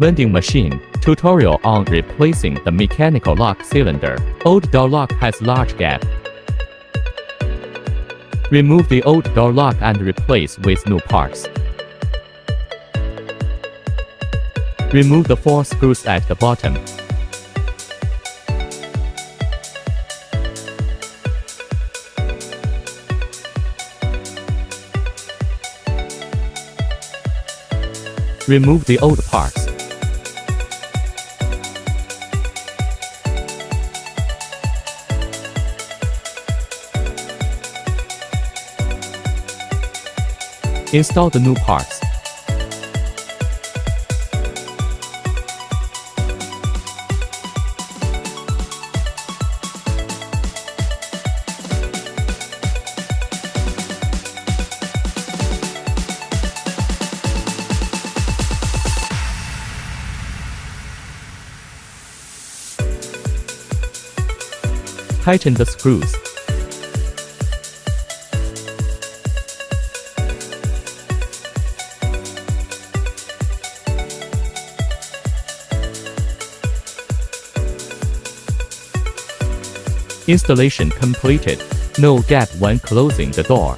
Vending machine. Tutorial on replacing the mechanical lock cylinder. Old door lock has large gap. Remove the old door lock and replace with new parts. Remove the 4 screws at the bottom. Remove the old parts. Install the new parts. Tighten the screws. Installation completed. No gap when closing the door.